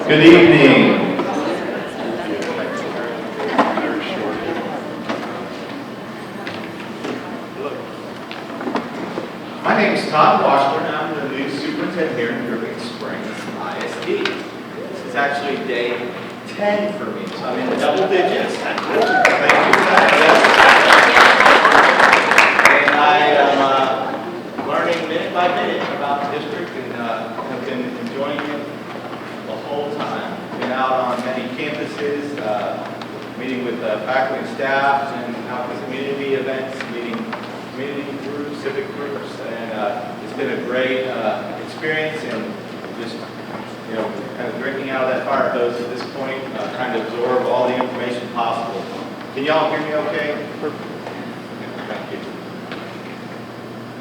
Good evening. My name is Todd Washburn. I'm the new superintendent here in Dripping Springs ISD. This is actually day 10 for me, so I'm in the double digits. Thank you for that. And I am learning minute by minute about the district and have been enjoying it the whole time. Been out on many campuses, meeting with faculty and staff, and out at community events, meeting community groups, civic groups, and it's been a great experience, and just, kind of drinking out of that fire hose at this point, trying to absorb all the information possible. Can y'all hear me okay? Perfect. Thank you.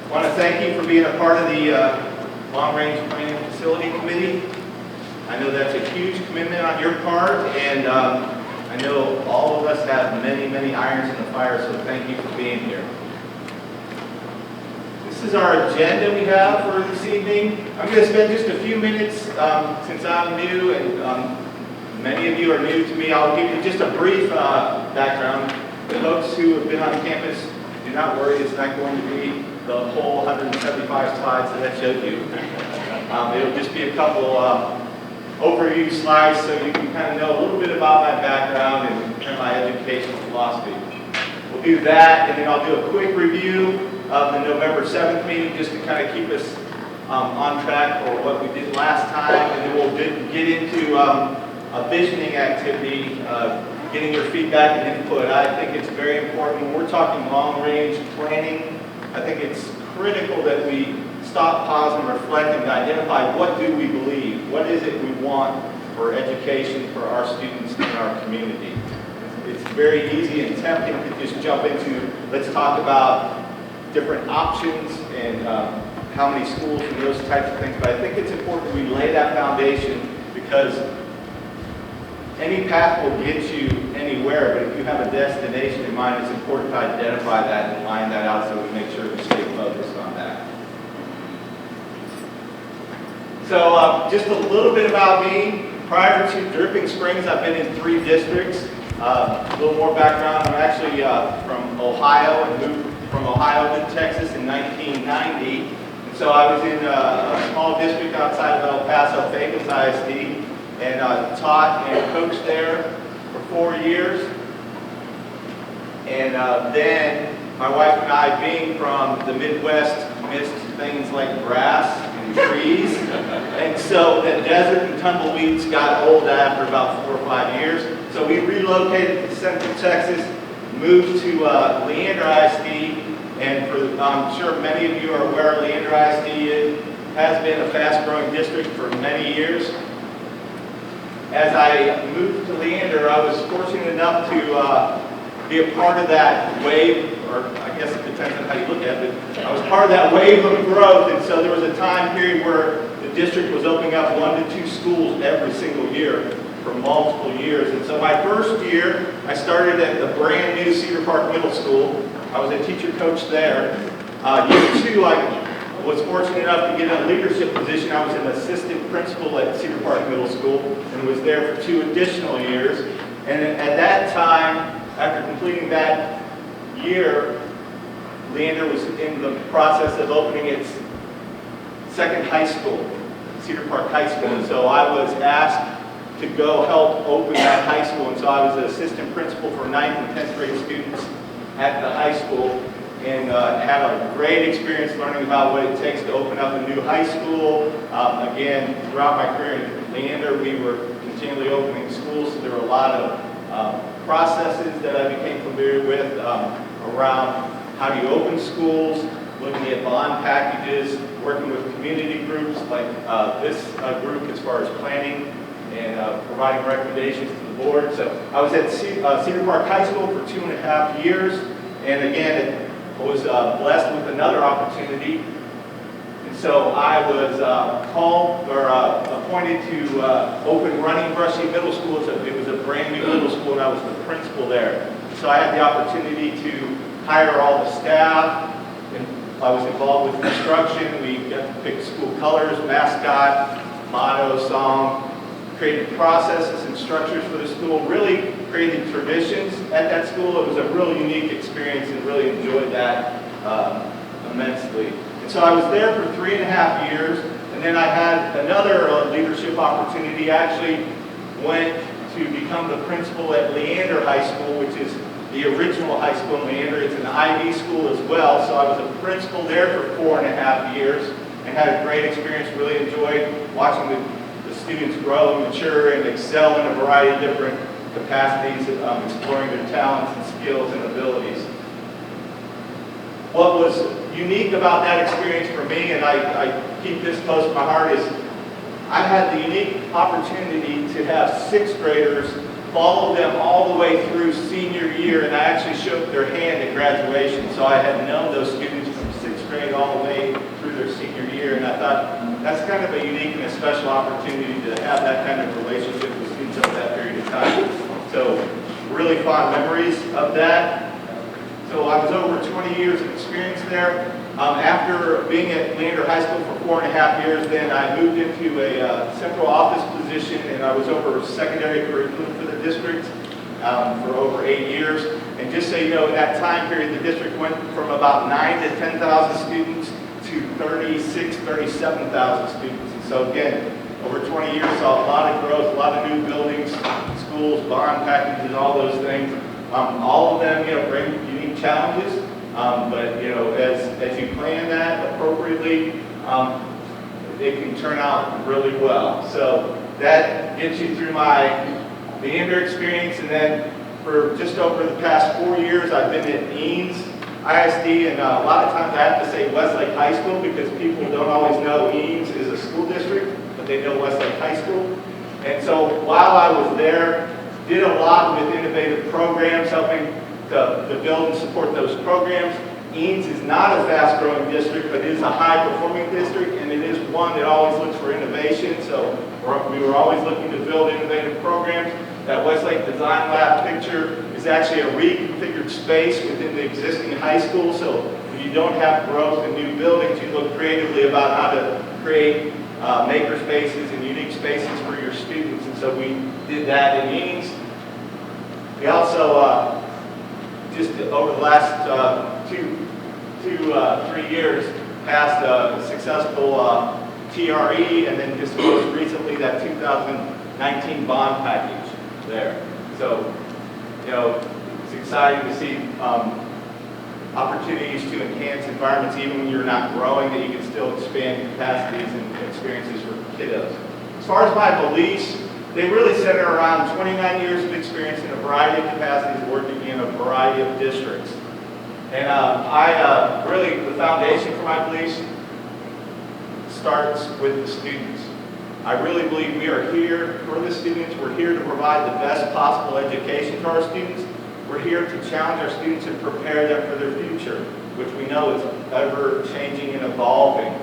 I want to thank you for being a part of the Long-Range Planning Facility Committee. I know that's a huge commitment on your part, and I know all of us have many, many irons in the fire, so thank you for being here. This is our agenda we have for this evening. I'm going to spend just a few minutes, since I'm new and many of you are new to me. I'll give you just a brief background. The folks who have been on campus, do not worry, it's not going to be the whole 175 slides that I showed you. It'll just be a couple overview slides so you can kind of know a little bit about my background and kind of my educational philosophy. We'll do that, and then I'll do a quick review of the November 7th meeting just to kind of keep us on track for what we did last time, and then we'll get into a visioning activity, getting your feedback and input. I think it's very important when we're talking long-range planning. I think it's critical that we stop, pause, and reflect and identify what do we believe, what is it we want for education for our students in our community. It's very easy and tempting to just jump into, let's talk about different options and how many schools and those types of things, but I think it's important we lay that foundation, because any path will get you anywhere, but if you have a destination in mind, it's important to identify that and line that out so we make sure we stay focused on that. So just a little bit about me. Prior to Dripping Springs, I've been in 3 districts. A little more background, I'm actually from Ohio and moved from Ohio to Texas in 1990. And so I was in a small district outside of El Paso, Fagans ISD, and taught and coached there for 4 years. And then my wife and I, being from the Midwest, missed things like grass and trees. And so the desert and tumbleweeds got old after about 4 or 5 years. So we relocated to Central Texas, moved to Leander ISD, and I'm sure many of you are aware Leander ISD has been a fast-growing district for many years. As I moved to Leander, I was fortunate enough to be a part of that wave, or I guess it depends on how you look at it, but I was part of that wave of growth, and so there was a time period where the district was opening up 1 to 2 schools every single year for multiple years. And so my first year, I started at the brand new Cedar Park Middle School. I was a teacher coach there. Year 2, I was fortunate enough to get a leadership position. I was an assistant principal at Cedar Park Middle School and was there for 2 additional years. And at that time, after completing that year, Leander was in the process of opening its 2nd high school, Cedar Park High School. And so I was asked to go help open that high school. And so I was an assistant principal for 9th and 10th grade students at the high school, and had a great experience learning about what it takes to open up a new high school. Again, throughout my career in Leander, we were continually opening schools, so there were a lot of processes that I became familiar with around how do you open schools, looking at bond packages, working with community groups like this group as far as planning and providing recommendations to the board. So I was at Cedar Park High School for 2.5 years, and again, I was blessed with another opportunity. And so I was called or appointed to open Running Brushy Middle School. It was a brand new middle school, and I was the principal there. So I had the opportunity to hire all the staff, and I was involved with construction. We got to pick school colors, mascot, motto, song, created processes and structures for the school, really created traditions at that school. It was a really unique experience and really enjoyed that immensely. And so I was there for 3.5 years, and then I had another leadership opportunity. I actually went to become the principal at Leander High School, which is the original high school in Leander. It's an IB school as well, so I was a principal there for 4.5 years and had a great experience. Really enjoyed watching the students grow and mature and excel in a variety of different capacities, exploring their talents and skills and abilities. What was unique about that experience for me, and I keep this close to my heart, is I had the unique opportunity to have 6th graders follow them all the way through senior year, and I actually shook their hand at graduation. So I had known those students from 6th grade all the way through their senior year, and I thought that's kind of a unique and a special opportunity to have that kind of relationship with students over that period of time. So really fond memories of that. So I was over 20 years of experience there. After being at Leander High School for 4.5 years, then I moved into a central office position, and I was over secondary curriculum for the district for over 8 years. And just so you know, in that time period, the district went from about 9,000 to 10,000 students to 36,000, 37,000 students. And so again, over 20 years, saw a lot of growth, a lot of new buildings, schools, bond packages, all those things. All of them, bring unique challenges. But as you plan that appropriately, it can turn out really well. So that gets you through the Leander experience, and then for just over the past 4 years, I've been at Eanes ISD, and a lot of times I have to say Westlake High School because people don't always know Eanes is a school district, but they know Westlake High School. And so while I was there, did a lot with innovative programs, helping to build and support those programs. Eanes is not a fast-growing district, but it is a high-performing district, and it is one that always looks for innovation. So we were always looking to build innovative programs. That Westlake Design Lab picture is actually a reconfigured space within the existing high school. So when you don't have growth in new buildings, you look creatively about how to create maker spaces and unique spaces for your students. And so we did that in Eanes. We also, just over the last 3 years, passed a successful TRE, and then just most recently that 2019 bond package there. So, it's exciting to see opportunities to enhance environments even when you're not growing, that you can still expand capacities and experiences for kiddos. As far as my beliefs, they really center around 29 years of experience in a variety of capacities, working in a variety of districts. And really, the foundation for my beliefs starts with the students. I really believe we are here for the students. We're here to provide the best possible education to our students. We're here to challenge our students and prepare them for their future, which we know is ever changing and evolving.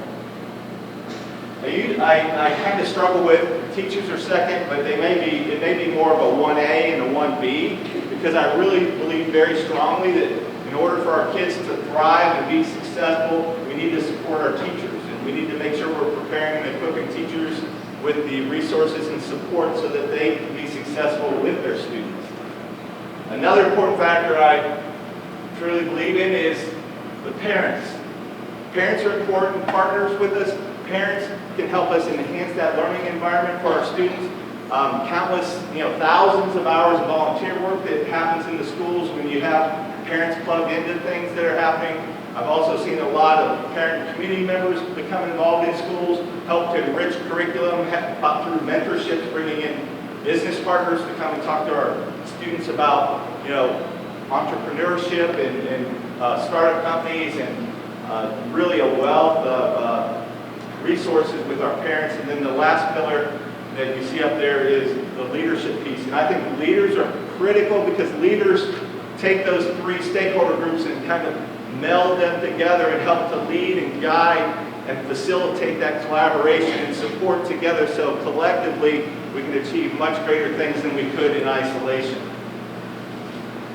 I kind of struggle with teachers are second, but it may be more of a 1A and a 1B, because I really believe very strongly that in order for our kids to thrive and be successful, we need to support our teachers, and we need to make sure we're preparing and equipping teachers with the resources and support so that they can be successful with their students. Another important factor I truly believe in is the parents. Parents are important partners with us. Parents can help us enhance that learning environment for our students. Countless, thousands of hours of volunteer work that happens in the schools when you have parents plug into things that are happening. I've also seen a lot of parent community members become involved in schools, help to enrich curriculum through mentorships, bringing in business partners to come and talk to our students about, entrepreneurship and startup companies, and really a wealth of resources with our parents. And then the last pillar that you see up there is the leadership piece. And I think leaders are critical, because leaders take those 3 stakeholder groups and kind of meld them together and help to lead and guide and facilitate that collaboration and support together, so collectively we can achieve much greater things than we could in isolation.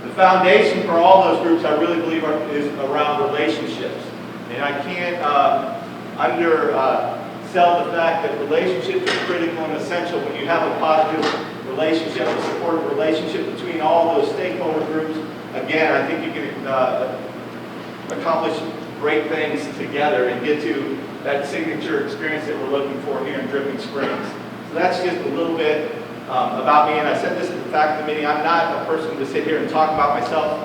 The foundation for all those groups, I really believe, is around relationships. And I can't sell the fact that relationships are critical and essential. When you have a positive relationship, a supportive relationship between all those stakeholder groups, again, I think you can accomplish great things together and get to that signature experience that we're looking for here in Dripping Springs. So that's just a little bit about me, and I said this at the faculty meeting. I'm not a person to sit here and talk about myself,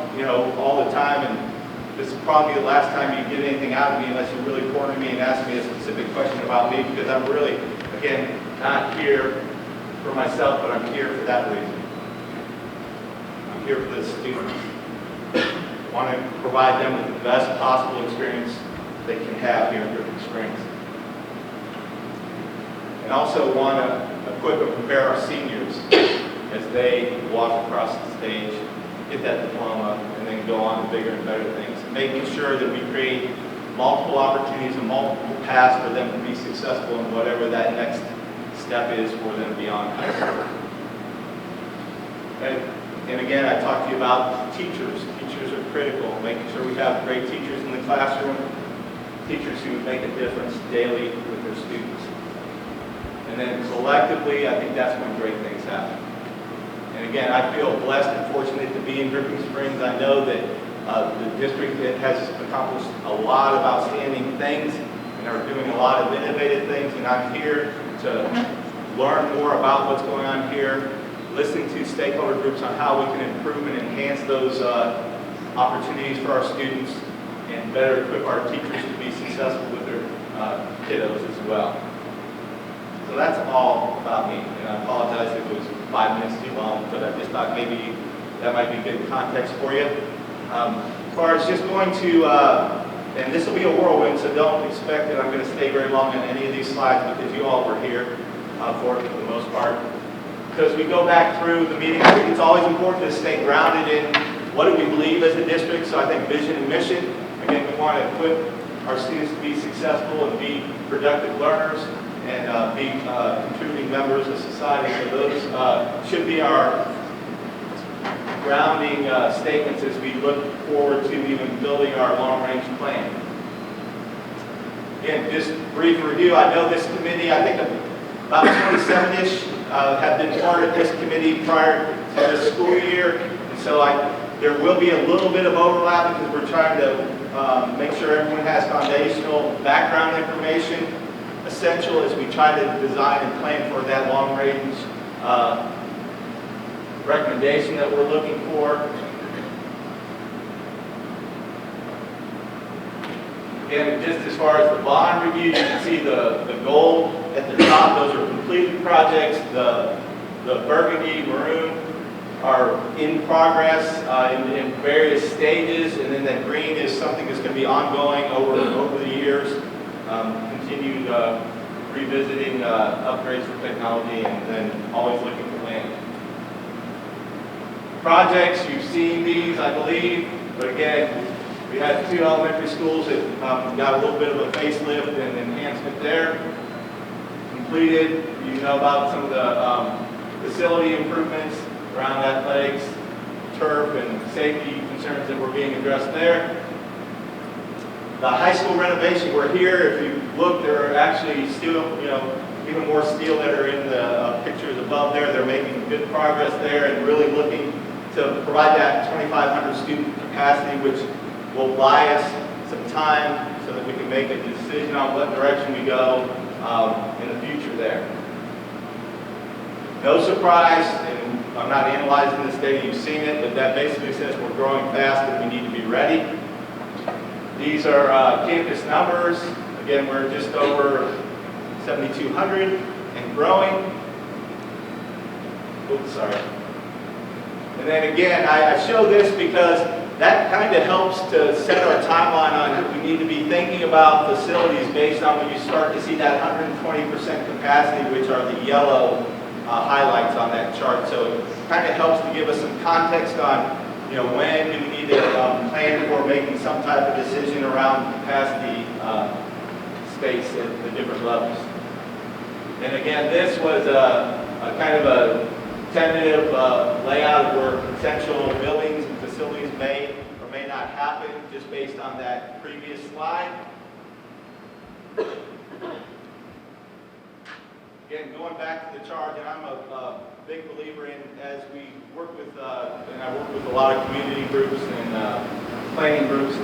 all the time, and this is probably the last time you get anything out of me unless you really corner me and ask me a specific question about me, because I'm really, again, not here for myself, but I'm here for that reason. I'm here for the students. I want to provide them with the best possible experience they can have here in Dripping Springs. And also want to equip and prepare our seniors as they walk across the stage, get that diploma, and then go on to bigger and better things. Making sure that we create multiple opportunities and multiple paths for them to be successful in whatever that next step is for them beyond high school. And again, I talked to you about teachers. Teachers are critical, making sure we have great teachers in the classroom, teachers who make a difference daily with their students. And then collectively, I think that's when great things happen. And again, I feel blessed and fortunate to be in Dripping Springs. I know that the district has accomplished a lot of outstanding things and are doing a lot of innovative things, and I'm here to learn more about what's going on here, listening to stakeholder groups on how we can improve and enhance those opportunities for our students and better equip our teachers to be successful with their kiddos as well. So that's all about me, and I apologize if it was 5 minutes too long, but I just thought maybe that might be good context for you. As far as just going to, and this will be a whirlwind, so don't expect that I'm going to stay very long on any of these slides, because you all were here for it for the most part. Because we go back through the meeting, I think it's always important to stay grounded in what do we believe as a district. So I think vision and mission, again, we want to equip our students to be successful and be productive learners and be contributing members of society. So those should be our grounding statements as we look forward to even building our long-range plan. Again, just brief review. I know this committee, I think about 27-ish have been part of this committee prior to this school year. And so there will be a little bit of overlap because we're trying to make sure everyone has foundational background information essential as we try to design and plan for that long-range recommendation that we're looking for. And just as far as the bond review, you can see the gold at the top. Those are completed projects. The burgundy, maroon are in progress in various stages, and then that green is something that's going to be ongoing over the years. Continued revisiting upgrades for technology, and then always looking for land. Projects, you've seen these, I believe, but again, we had 2 elementary schools that got a little bit of a facelift and enhancement there. Completed, you know about some of the facility improvements around athletics, turf, and safety concerns that were being addressed there. The high school renovation, we're here. If you look, there are actually still, even more steel that are in the pictures above there. They're making good progress there and really looking to provide that 2,500 student capacity, which will buy us some time so that we can make a decision on what direction we go in the future there. No surprise, and I'm not analyzing this data, you've seen it, but that basically says we're growing fast and we need to be ready. These are campus numbers. Again, we're just over 7,200 and growing. Oops, sorry. And then again, I show this because that kind of helps to set our timeline on we need to be thinking about facilities based on when you start to see that 120% capacity, which are the yellow highlights on that chart. So it kind of helps to give us some context on when do we need to plan for making some type of decision around capacity space at the different levels. And again, this was a kind of a tentative layout where potential buildings and facilities may or may not happen just based on that previous slide. Again, going back to the charge, and I'm a big believer in, as we work with, and I work with a lot of community groups and planning groups,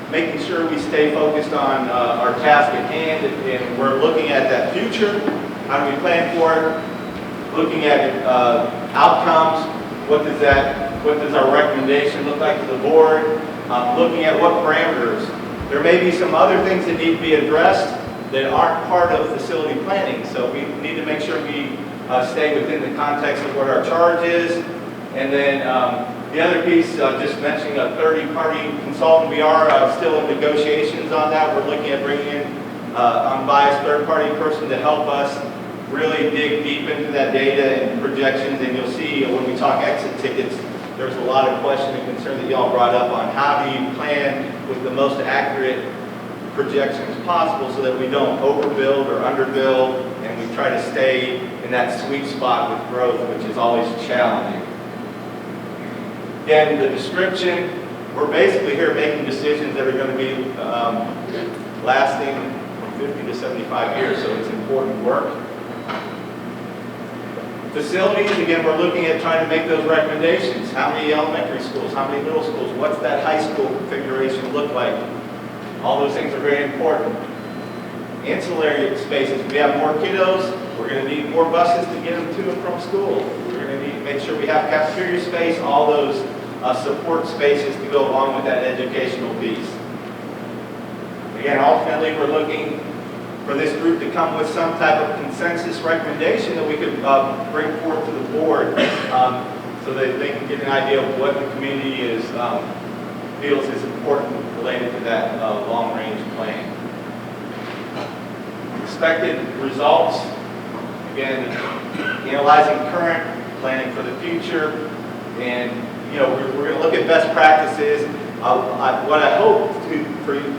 making sure we stay focused on our task at hand, and we're looking at that future. How do we plan for it? Looking at outcomes. What does our recommendation look like to the board? Looking at what parameters. There may be some other things that need to be addressed that aren't part of facility planning. So we need to make sure we stay within the context of what our charge is. And then the other piece, just mentioning a third-party consultant. We are still in negotiations on that. We're looking at bringing in unbiased third-party person to help us really dig deep into that data and projections. And you'll see when we talk exit tickets, there's a lot of question and concern that y'all brought up on how do you plan with the most accurate projections possible so that we don't overbuild or underbuild, and we try to stay in that sweet spot with growth, which is always challenging. Again, the description, we're basically here making decisions that are going to be lasting from 50 to 75 years, so it's important work. Facilities, again, we're looking at trying to make those recommendations. How many elementary schools? How many middle schools? What's that high school configuration look like? All those things are very important. Ancillary spaces. If we have more kiddos, we're going to need more buses to get them to and from school. We're going to need to make sure we have cafeteria space, all those support spaces to go along with that educational piece. Again, ultimately, we're looking for this group to come with some type of consensus recommendation that we could bring forth to the board so that they can get an idea of what the community feels is important related to that long-range plan. Expected results, again, analyzing current, planning for the future, and we're going to look at best practices. What I hope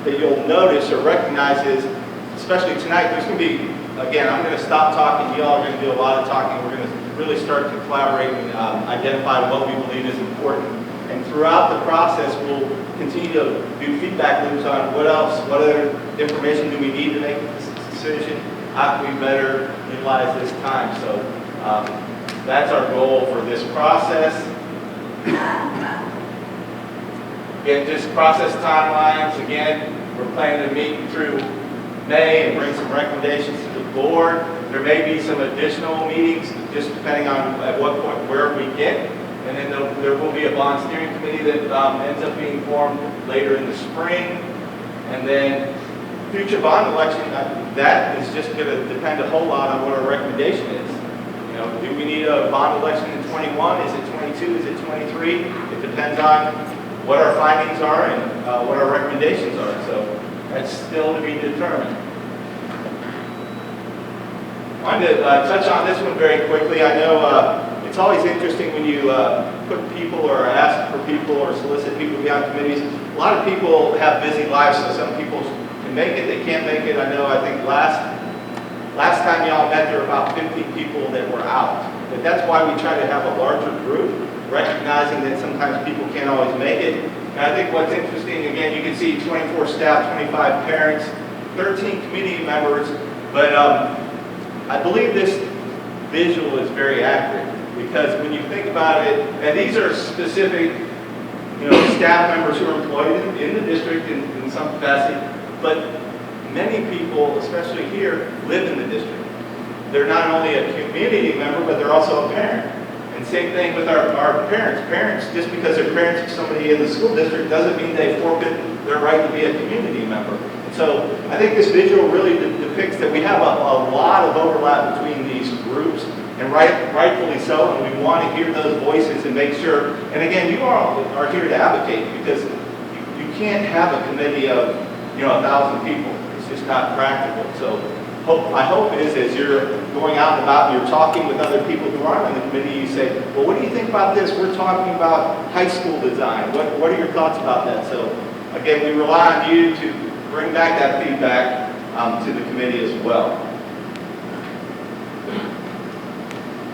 that you'll notice or recognize is, especially tonight, there's going to be, again, I'm going to stop talking, you all are going to do a lot of talking, we're going to really start to collaborate and identify what we believe is important. And throughout the process, we'll continue to do feedback loops on what other information do we need to make this decision, how can we better utilize this time. So that's our goal for this process. Again, just process timelines. Again, we're planning to meet through May and bring some recommendations to the board. There may be some additional meetings, just depending on at what point, where we get. And then there will be a bond steering committee that ends up being formed later in the spring. And then future bond election, that is just going to depend a whole lot on what our recommendation is. Do we need a bond election in 21? Is it 22? Is it 23? It depends on what our findings are and what our recommendations are. So that's still to be determined. I wanted to touch on this one very quickly. I know it's always interesting when you put people or ask for people or solicit people to be on committees. A lot of people have busy lives, so some people can make it, they can't make it. I think last time y'all met, there were about 50 people that were out. But that's why we try to have a larger group, recognizing that sometimes people can't always make it. And I think what's interesting, again, you can see 24 staff, 25 parents, 13 community members, but I believe this visual is very accurate, because when you think about it, and these are specific staff members who are employed in the district in some capacity, but many people, especially here, live in the district. They're not only a community member, but they're also a parent. And same thing with our parents. Parents, just because they're parents of somebody in the school district doesn't mean they forfeit their right to be a community member. And so I think this visual really depicts that we have a lot of overlap between these groups, and rightfully so, and we want to hear those voices and make sure, and again, you all are here to advocate, because you can't have a committee of 1,000 people. It's just not practical. So my hope is, as you're going out and about and you're talking with other people who aren't on the committee, you say, well, what do you think about this? We're talking about high school design. What are your thoughts about that? So again, we rely on you to bring back that feedback to the committee as well.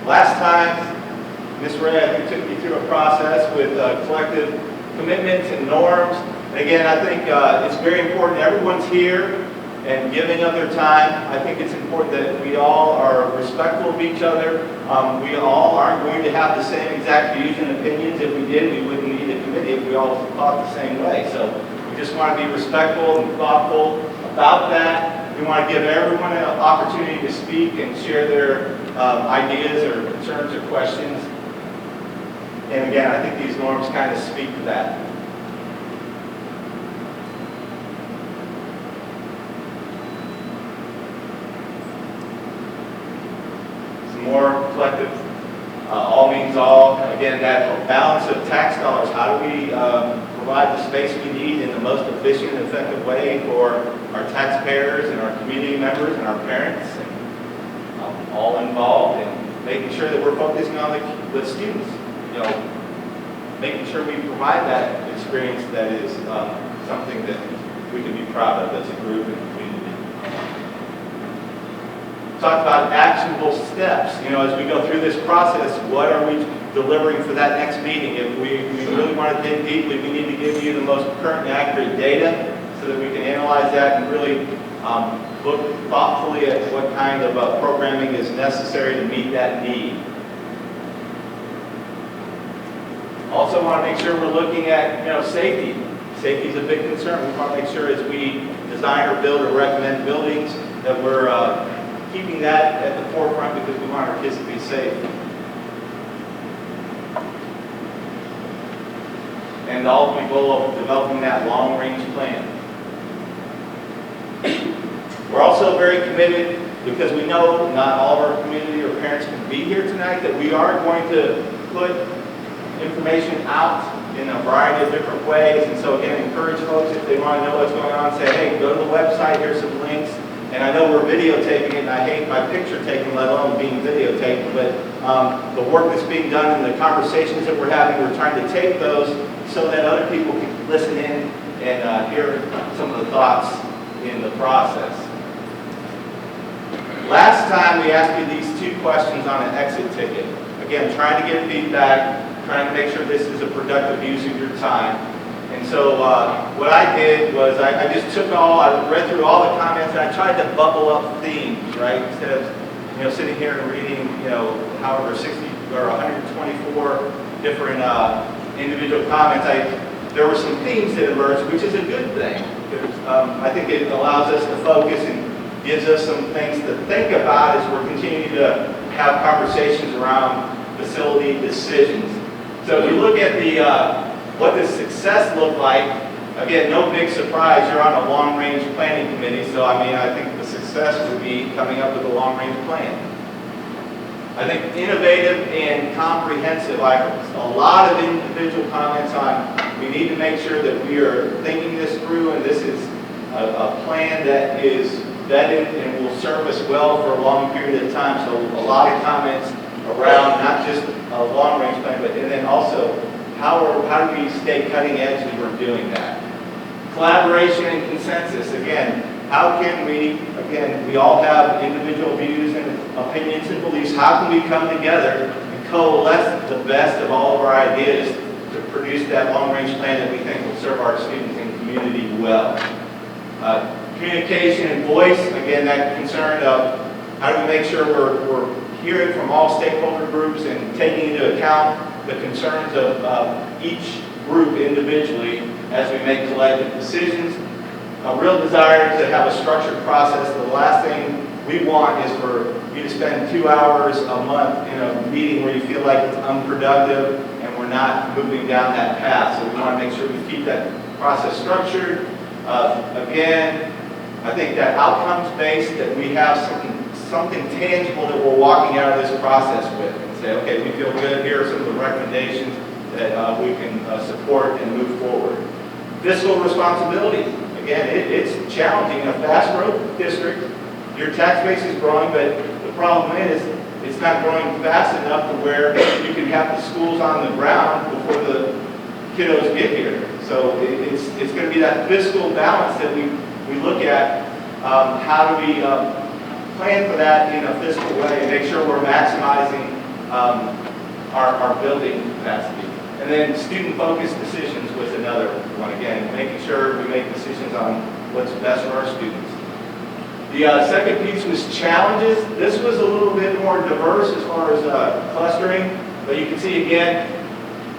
Last time, Ms. Ray, I think, took you through a process with collective commitments and norms. And again, I think it's very important. Everyone's here. and giving of their time. I think it's important that we all are respectful of each other. We all aren't going to have the same exact views and opinions. If we did, we wouldn't need a committee if we all thought the same way. So we just want to be respectful and thoughtful about that. We want to give everyone an opportunity to speak and share their ideas or concerns or questions. And again, I think these norms kind of speak to that. Some more collective, all means all. Again, that balance of tax dollars. How do we provide the space we need in the most efficient and effective way for our taxpayers and our community members and our parents and all involved, and making sure that we're focusing on the students. Making sure we provide that experience that is something that we can be proud of as a group and community. Talk about actionable steps. As we go through this process, what are we delivering for that next meeting? If we really want to dig deeply, we need to give you the most current and accurate data so that we can analyze that and really look thoughtfully at what kind of programming is necessary to meet that need. Also want to make sure we're looking at safety. Safety is a big concern. We want to make sure as we design or build or recommend buildings that we're keeping that at the forefront because we want our kids to be safe. And the ultimate goal of developing that long-range plan. We're also very committed, because we know not all of our community or parents can be here tonight, that we are going to put information out in a variety of different ways. And so again, encourage folks, if they want to know what's going on, say, hey, go to the website, here's some links. And I know we're videotaping it, and I hate my picture taken, let alone being videotaped, but the work that's being done and the conversations that we're having, we're trying to tape those so that other people can listen in and hear some of the thoughts in the process. Last time we asked you these two questions on an exit ticket. Again, trying to get feedback, trying to make sure this is a productive use of your time. And so what I did was I read through all the comments, and I tried to bubble up themes, right? Instead of sitting here and reading however 60 or 124 different individual comments, there were some themes that emerged, which is a good thing. I think it allows us to focus and gives us some things to think about as we're continuing to have conversations around facility decisions. So if you look at what does success look like, again, no big surprise, you're on a long-range planning committee, so I think the success would be coming up with a long-range plan. I think innovative and comprehensive items. A lot of individual comments on we need to make sure that we are thinking this through, and this is a plan that is vetted and will serve us well for a long period of time. So a lot of comments around not just a long-range plan, but and then also how do we stay cutting edge as we're doing that? Collaboration and consensus. Again, how can we all have individual views and opinions and beliefs. How can we come together and coalesce the best of all of our ideas to produce that long-range plan that we think will serve our students and community well? Communication and voice. Again, that concern of how do we make sure we're hearing from all stakeholder groups and taking into account the concerns of each group individually as we make collective decisions. A real desire to have a structured process. The last thing we want is for you to spend 2 hours a month in a meeting where you feel like it's unproductive and we're not moving down that path. So we want to make sure we keep that process structured. Again, I think that outcomes-based, that we have something tangible that we're walking out of this process with and say, okay, we feel good, here are some of the recommendations that we can support and move forward. Fiscal responsibility. Again, it's challenging. In a fast growth district, your tax base is growing, but the problem is it's not growing fast enough to where you can have the schools on the ground before the kiddos get here. So it's going to be that fiscal balance that we look at. How do we plan for that in a fiscal way and make sure we're maximizing our building capacity? And then student-focused decisions was another one. Again, making sure we make decisions on what's best for our students. The second piece was challenges. This was a little bit more diverse as far as clustering, but you can see again,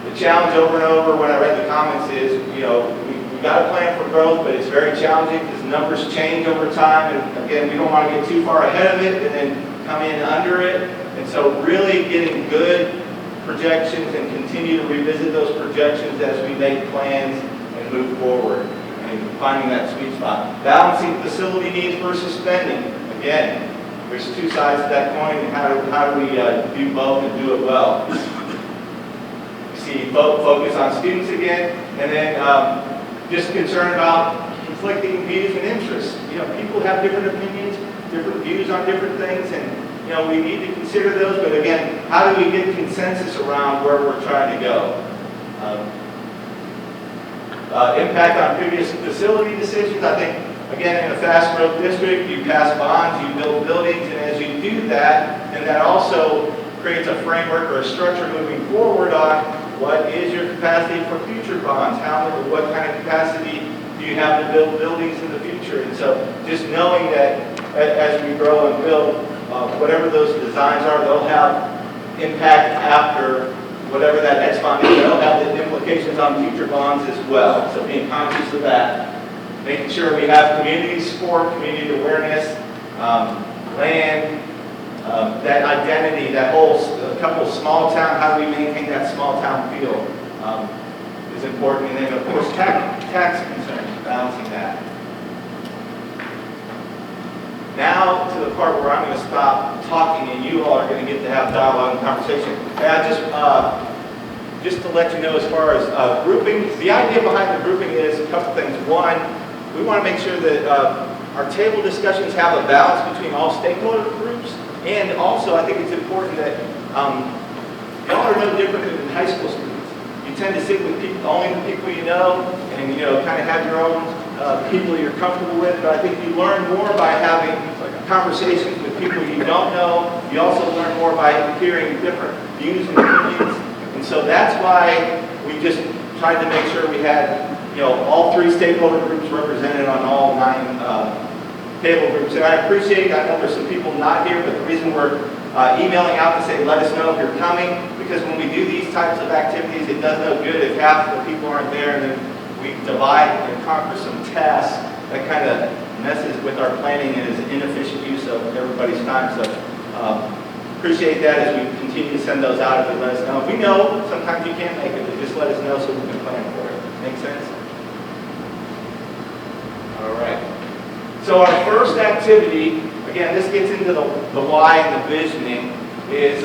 the challenge over and over when I read the comments is, you know, we got a plan for growth, but it's very challenging because numbers change over time, and again, we don't want to get too far ahead of it and then come in under it. And so really getting good projections and continue to revisit those projections as we make plans and move forward. Finding that sweet spot. Balancing facility needs versus spending. Again, there's two sides to that coin, and how do we do both and do it well. You see focus on students again, and then just concern about conflicting views and interests. You know, people have different opinions, different views on different things, and you know, we need to consider those, but again, how do we get consensus around where we're trying to go? Impact on previous facility decisions. I think, again, in a fast growth district, you pass bonds, you build buildings, and as you do that, then that also creates a framework or a structure moving forward on what is your capacity for future bonds, what kind of capacity do you have to build buildings in the future. And so just knowing that as we grow and build, whatever those designs are, they'll have impact after whatever that next bond is, they'll have the implications on future bonds as well. So being conscious of that, making sure we have community support, community awareness, land, that identity, that whole couple small town, how do we maintain that small town feel is important. And then of course tax concerns, balancing that. Now to the part where I'm going to stop talking and you all are going to get to have dialogue and conversation. And just to let you know as far as grouping, the idea behind the grouping is a couple things. One, we want to make sure that our table discussions have a balance between all stakeholder groups, and also I think it's important that y'all are no different than high school students. You tend to sit with people, only the people you know, and you know, kind of have your own people you're comfortable with, but I think you learn more by having conversations with people you don't know. You also learn more by hearing different views and opinions. And so that's why we just tried to make sure we had, you know, all three stakeholder groups represented on all 9 table groups. And I appreciate, I know there's some people not here, but the reason we're emailing out to say, let us know if you're coming, because when we do these types of activities, it does no good if half of the people aren't there, and then we divide and conquer some tasks that kind of messes with our planning and is an inefficient use of everybody's time. So appreciate that as we continue to send those out if you let us know. If we know sometimes you can't make it, but just let us know so we can plan for it. Make sense? All right. So our first activity, again, this gets into the why and the visioning, is,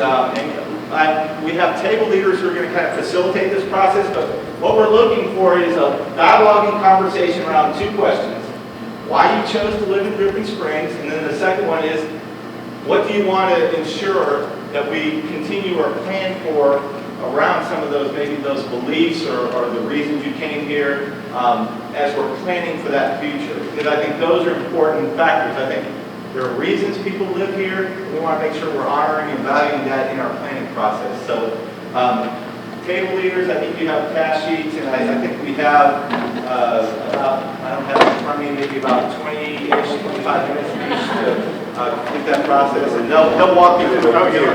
we have table leaders who are going to kind of facilitate this process, but what we're looking for is a dialoguing conversation around 2 questions. Why you chose to live in Dripping Springs, and then the second one is, what do you want to ensure that we continue our plan for around some of those, maybe those beliefs or the reasons you came here as we're planning for that future? Because I think those are important factors. I think there are reasons people live here, and we want to make sure we're honoring and valuing that in our planning process. So table leaders, I think you have task sheets, and I think we have about, I don't have it in front of me, maybe about 20-ish, 25 minutes each to complete that process, and they'll walk you through it here.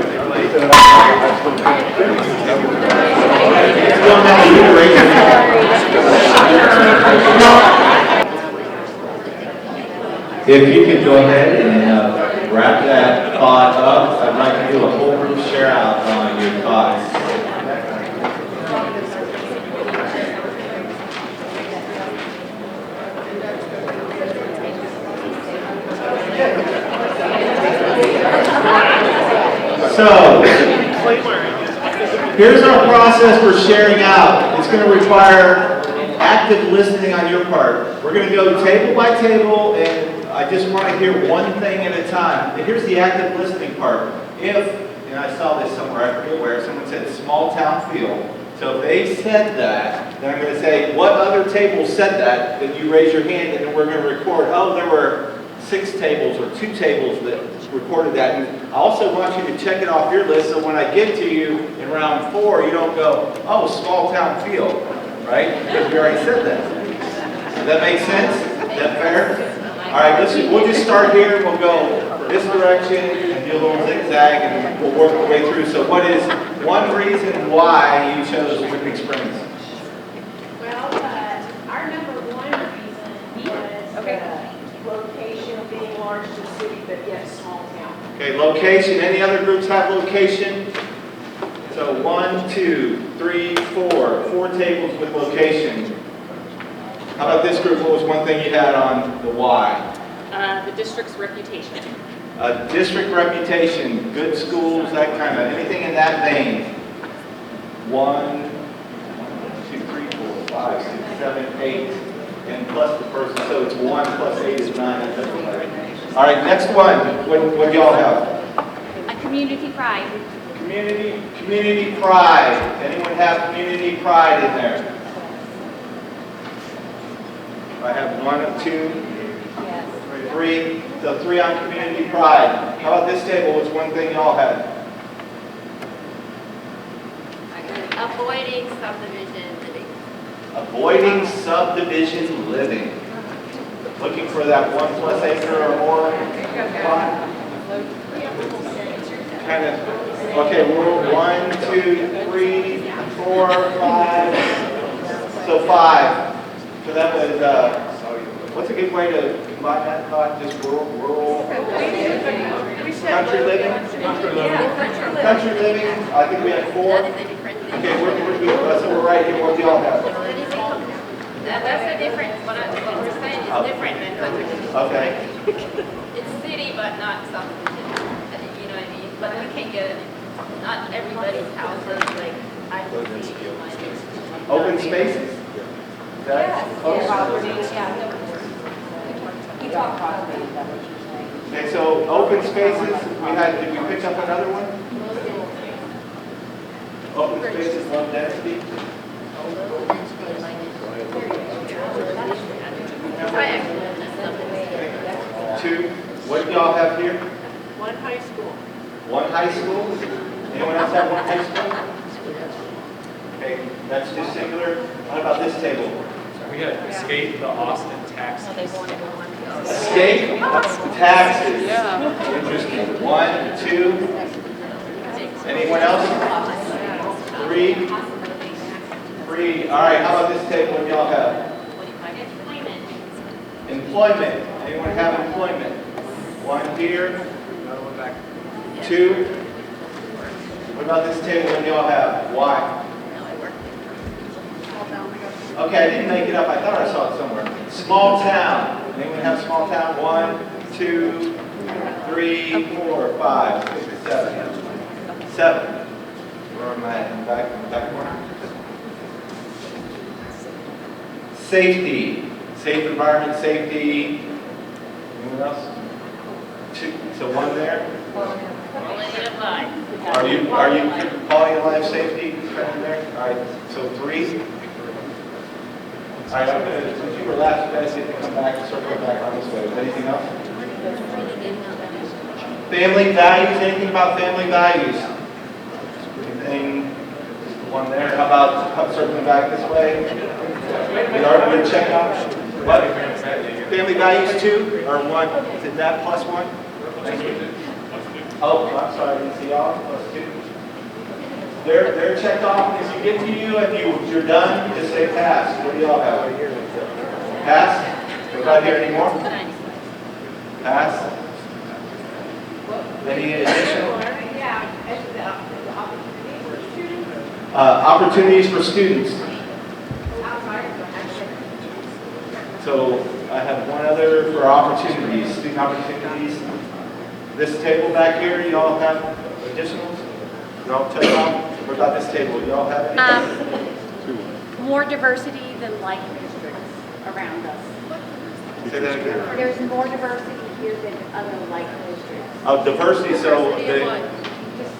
If you could go ahead and wrap that thought up, I'd like to do a whole group share out on your thoughts. So, here's our process for sharing out. It's going to require active listening on your part. We're going to go table by table, and I just want to hear one thing at a time. And here's the active listening part. If, and I saw this somewhere, I forget where, someone said small town feel. So if they said that, then I'm going to say, what other table said that? Then you raise your hand, and then we're going to record, oh, there were 6 tables or 2 tables that recorded that. And I also want you to check it off your list, so when I get to you in round 4, you don't go, oh, small town feel, right? Because we already said that. Does that make sense? Is that fair? All right, we'll just start here. We'll go this direction and do a little zigzag, and we'll work our way through. So what is one reason why you chose Whipping Springs? Well, our number one reason was location of being large to city, but yet small town. Okay, location. Any other groups have location? So 1, 2, 3, 4. 4 tables with location. How about this group? What was one thing you had on the why? The district's reputation. District reputation, good schools, that kind of, anything in that vein. 1, 2, 3, 4, 5, 6, 7, 8, and plus the person, so it's 1 plus 8 is 9. That doesn't matter. All right, next one. What do y'all have? A community pride. Community pride. Anyone have community pride in there? I have 1, 2, 3. So 3 on community pride. How about this table? What's one thing y'all had? Avoiding subdivision living. Avoiding subdivision living. Looking for that 1 plus acre or more. Kind of. Okay, we're 1, 2, 3, 4, 5. So 5. So that was. What's a good way to combine that thought? Just rural country living? Country living. I think we had 4. Okay, so we're right here. What do y'all have? That's a different, what we're saying is different than country. Okay. It's city, but not subdivision. You know what I mean? But we can't get it. Not everybody's house is like, I see my Open spaces? Yes. Okay, so open spaces, did we pick up another one? Open spaces, low density. 2. What do y'all have here? 1 high school. 1 high school? Anyone else have 1 high school? Okay, that's just singular. What about this table? We got escape the Austin taxes. Escape taxes. Interesting. 1, 2. Anyone else? 3. 3. All right, how about this table? What do y'all have? Employment. Anyone have employment? 1 here. 2. What about this table? What do y'all have? Why? Okay, I didn't make it up. I thought I saw it somewhere. Small town. Anyone have small town? 1, 2, 3, 4, 5, 6, 7. 7. Where am I at? Back corner. Safety. Safe environment, safety. Anyone else? 2. So 1 there. Quality of life. Are you quality of life safety kind of there? All right. So 3. All right, since you were last, you guys get to come back and circle back on this way. Anything else? Family values, anything about family values? Anything, one there. How about circling back this way? We already going to check out. What? Family values 2 or 1? Is it that plus 1? Thank you. Oh, I'm sorry, I didn't see y'all. Plus 2. They're checked off. As you get to you, if you're done, just say pass. What do y'all have? Pass? We're not here anymore? Pass? Any additional? Opportunities for students. So I have one other for opportunities, student opportunities. This table back here, y'all have additionals? Y'all check off? What about this table? Y'all have any? More diversity than like districts around us. Say that again. There's more diversity here than other like districts. Oh, diversity, so Just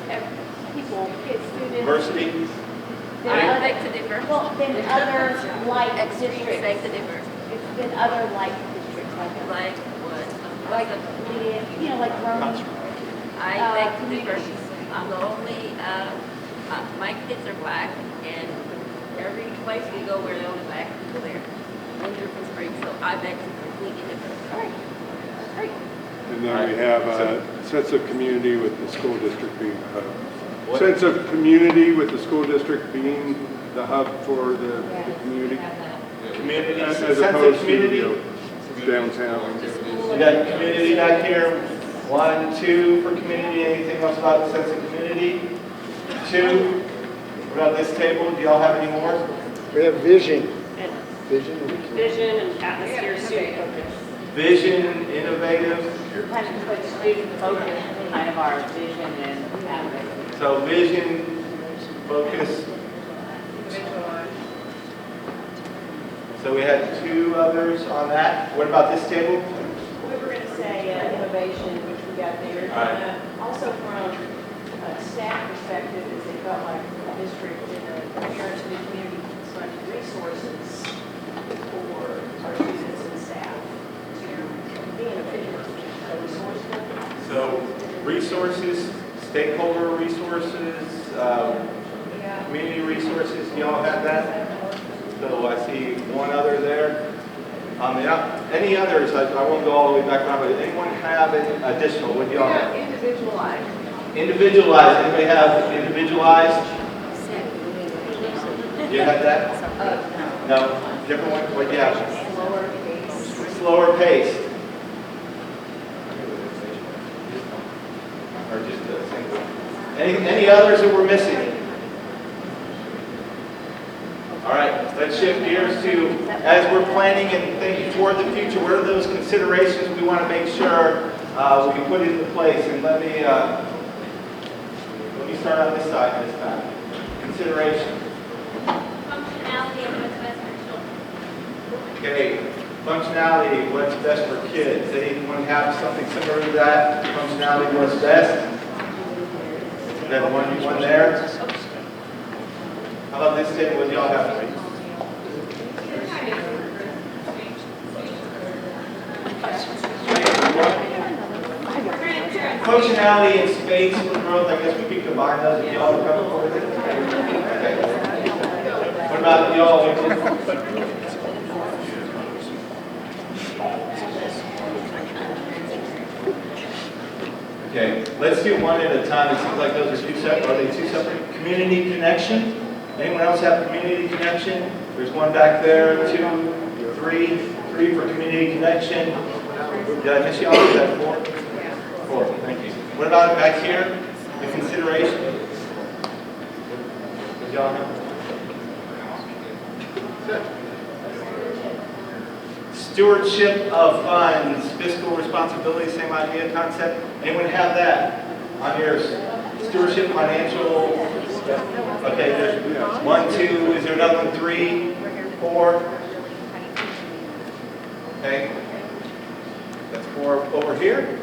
people, kids, students. diversity? Than I other- beg to differ. Well, than other like Extreme beg to districts. differ. It's than other like districts like us. Like what? Like, you know, like Rome. I beg to differ. I'm the only, my kids are black, and every place we go, we're the only black people there. In Different Springs, so I beg to completely differ. All right. Great. And then we have a sense of community with the school district being the hub. What? Sense of community with the school district being the hub for the community. Community, As sense of opposed to, community. downtown. We got community back here. 1, 2 for community. Anything else about the sense of community? 2. What about this table? Do y'all have any more? We have vision. Vision. Vision and atmosphere, student focus. Vision, innovative. Kind of put student focus kind of our vision and atmosphere. So vision, focus. So we had 2 others on that. What about this table? We were going to say innovation, which we got there. All right. Also from a staff perspective, is they felt like the district in adherence to the community funded resources for our students and staff to be innovative, resourceful. So resources, stakeholder resources, community resources. Do y'all have that? So I see 1 other there. Any others? I won't go all the way back around, but anyone have any additional? What do y'all have? Individualized. Individualized. Anybody have individualized? You had that? No. Different one? What do you have? Slower pace. Slower paced. Or just a single. Any others that we're missing? All right, let's shift gears to, as we're planning and thinking toward the future, what are those considerations we want to make sure we can put into place? And let me start on this side this time. Consideration. Functionality and what's best for children. Okay, functionality, what's best for kids? Anyone have something similar to that? Functionality, what's best? That one there. How about this table? What do y'all have? Functionality and space for growth. I guess we could combine those. If y'all are comfortable with it. Okay. What about y'all? Okay, let's do one at a time. It seems like those are 2 separate. Are they 2 separate? Community connection. Anyone else have community connection? There's 1 back there, 2, 3, 3 for community connection. Did I miss y'all? Is that 4? 4, thank you. What about back here? The consideration. Did y'all have? Stewardship of funds, fiscal responsibility, same idea, concept. Anyone have that on yours? Stewardship, financial. Okay, there's 1, 2. Is there another one? 3, 4. Okay. That's 4 over here.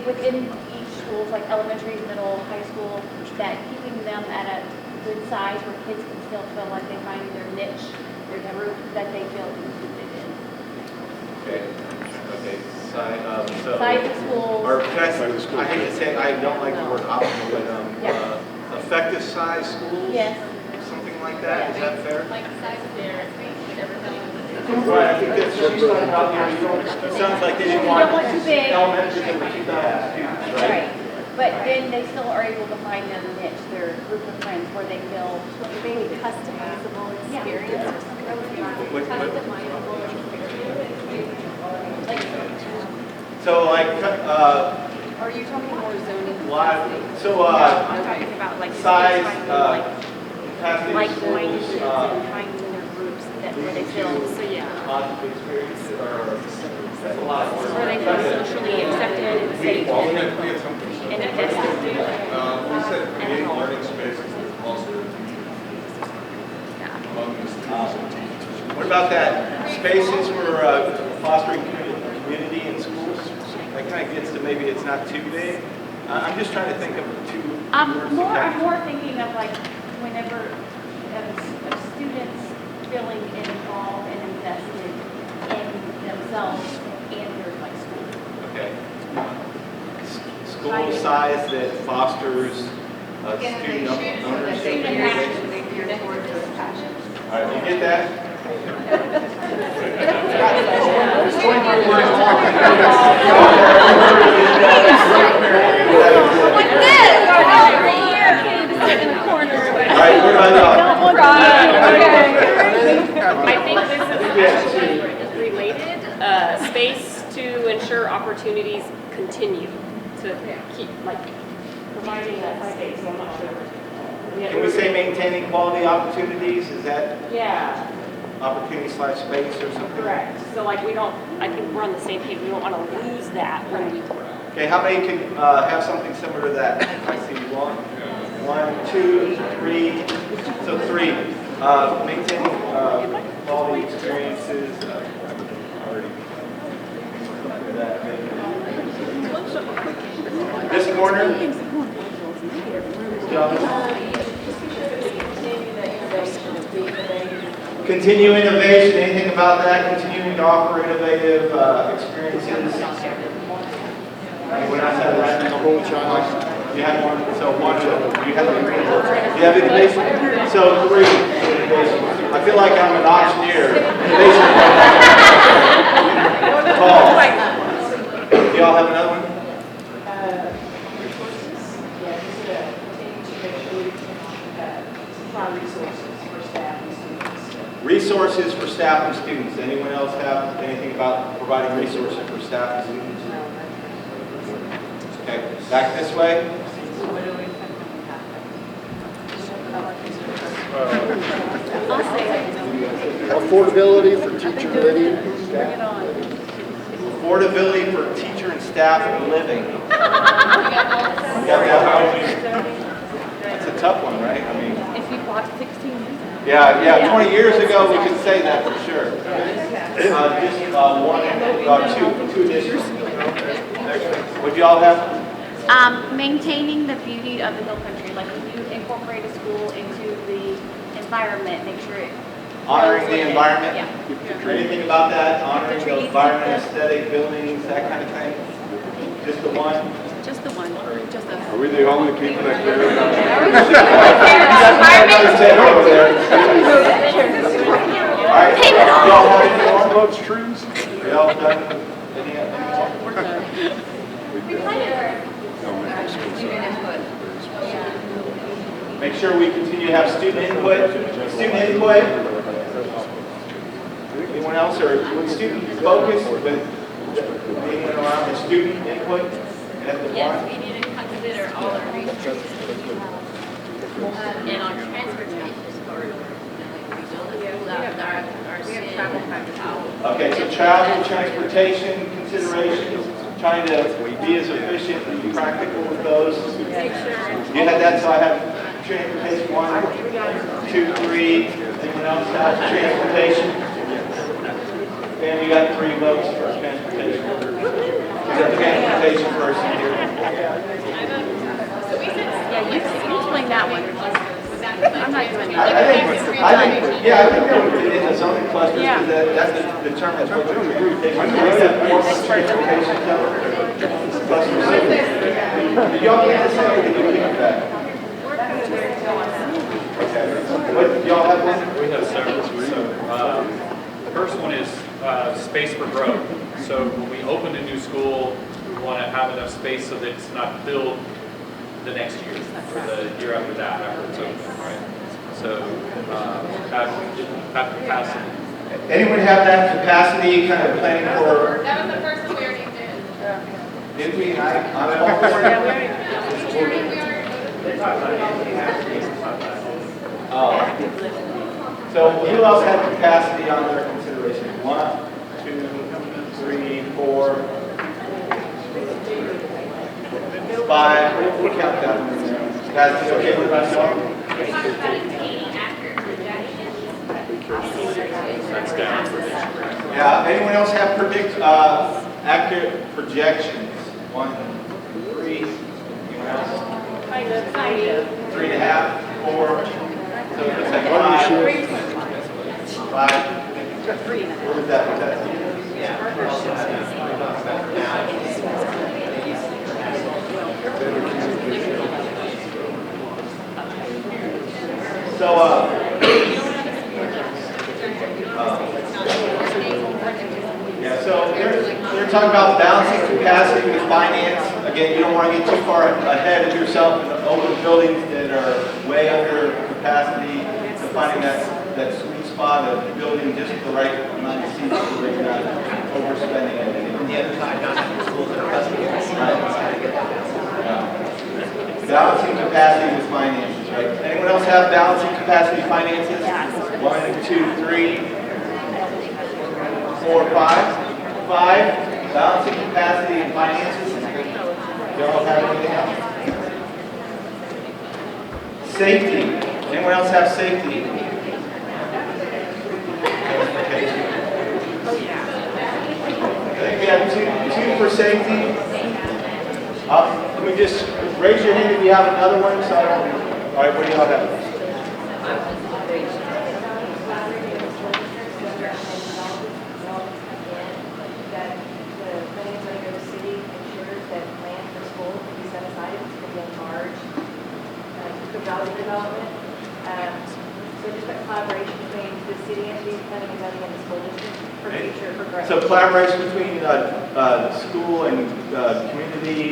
Within each school, like elementary, middle, high school, that keeping them at a good size where kids can still feel like they find their niche, their group that they feel included in. Okay. Okay. So Size of schools. or I hate to say, I don't like the word optimal, but effective size schools. Yes. Something like that. Is that fair? Like size of their, whatever that Right, I think that's what she's talking about here. It sounds like they didn't want too big. elementary that were 2,000 students, right? But then they still are able to find their niche, their group of friends where they feel Maybe customizable experience or something. customizable So like, Or are you talking more zoning? so I'm talking about like size, like capacity minded schools, students and finding their groups that where they feel positive experiences, or that's a lot of work. where they feel socially accepted and safe and invested. We said create learning spaces for all students. What about that? Spaces for fostering community in schools? That kind of gets to maybe it's not too big. I'm just trying to think of 2 words. I'm more thinking of like whenever of students feeling involved and invested in themselves and their like school. Okay. School size that fosters student ownership. All right, you get that? Like this. All right, what about I think this is related, space to ensure opportunities continue to keep, like, providing that space, I'm not sure. Can we say maintaining quality opportunities? Is that Yeah, opportunity/space or something? correct. So like we don't, I think we're on the same page, we don't want to lose that when we grow. Okay, how many can have something similar to that? I see one, two, three. So three. Maintaining quality experiences. Already. This corner. Continue innovation. Anything about that? Continuing to offer innovative experiences. Anyone else have that? Whole child. You had one, so one, you have three. You have innovation? So three, innovation. I feel like I'm an auctioneer. Innovation. Paul. Do y'all have another one? Resources for staff and students. Anyone else have anything about providing resources for staff and students? Okay, back this way. Affordability for teacher living. Affordability for teacher and staff living. That's a tough one, right? I mean, If you bought 16 years ago. yeah, 20 years ago we could say that for sure. Just one, two additional. Would y'all have? Maintaining the beauty of the hill country, like when you incorporate a school into the environment, make sure it. Honoring goes the with it. environment? Yeah. Anything about that? Honoring The the trees, environment, the- aesthetic, buildings, that kind of thing? Just the one? Just the one, just the. Are we the only people that care about All right. Y'all have any more? loves trees? Y'all done any? Make sure we continue to have student input. Student input. Anyone else or student focus with anyone around the student input at the Yes, one? we need to consider all our resources. And our transportation corridor. We build a school out our city. Okay, so travel, transportation considerations, trying to be as efficient and practical with those. You had that, so I have transportation, 1, 2, 3. Anyone else have transportation? And you got 3 votes for transportation. Is that the transportation person here? Yeah, you explain that one. I'm not doing it. I think that would fit in the zoning clusters because that determines what the transportation cluster is. Y'all get this out, did you pick that? Okay. What, y'all have one? We have several. So, the first one is space for growth. So when we open a new school, we want to have enough space so that it's not filled the next year or the year after that, after it's open, right? So have capacity. Anyone have that capacity kind of planning for? That was the first one we already did. Did we? I'm all for it. So who else had capacity on their consideration? 1, 2, 3, 4, 5. We'll count that one. That's okay with myself? That's down for this. Yeah. Anyone else have accurate projections? 1, 3. Anyone else? Kind of. 3.5, 4. So it's like 5. 5. What was that? So, yeah, so talking about balancing capacity with finance. Again, you don't want to get too far ahead of yourself and open buildings that are way under capacity. So finding that sweet spot of building just the right amount of seats so that you're not overspending anything. On the other side, not having schools that are customers. Balancing capacity with finances, right? Anyone else have balancing capacity finances? 1, 2, 3, 4, 5. 5, balancing capacity and finances. Do y'all have anything else? Safety. Anyone else have safety? I think we have two for safety. Can we just raise your hand if you have another one? So I don't. All right, what do y'all have? Development. So just that collaboration between the city entities, planning and zoning, and the school district for future, for growth. So collaboration between school and community,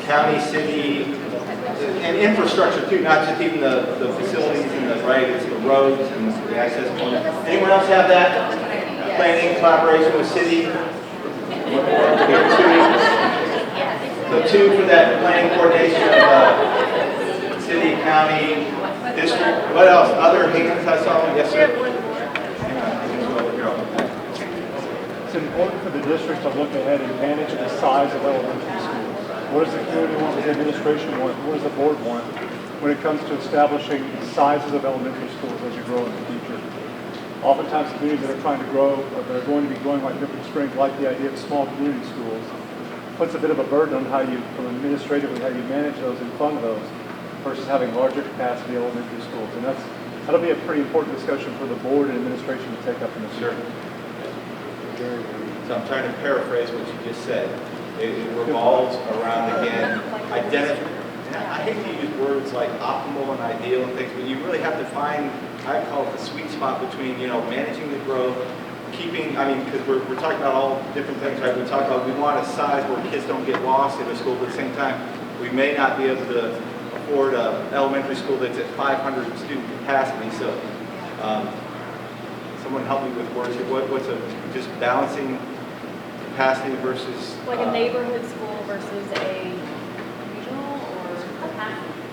county, city, and infrastructure too, not just even the facilities and the right, it's the roads and the access points. Anyone else have that? Planning, collaboration with city? One more over here, 2. So 2 for that planning coordination of city, county, district. What else? Other hands I saw? Yes, sir. It's important for the district to look ahead and manage the size of elementary schools. What does the community want? What does the administration want? What does the board want when it comes to establishing the sizes of elementary schools as you grow in the future? Oftentimes, communities that are trying to grow, or that are going to be growing like Different Springs, like the idea of small community schools, puts a bit of a burden on how you, from administratively, how you manage those and fund those, versus having larger capacity elementary schools. And that'll be a pretty important discussion for the board and administration to take up in the future. So I'm trying to paraphrase what you just said. It revolves around, again, I hate to use words like optimal and ideal and things, but you really have to find, I call it the sweet spot between, managing the growth, keeping, because we're talking about all different things, right? We talk about, we want a size where kids don't get lost in a school, but at the same time, we may not be able to afford an elementary school that's at 500 student capacity. So someone help me with words here. What's just balancing capacity versus... Like a neighborhood school versus a regional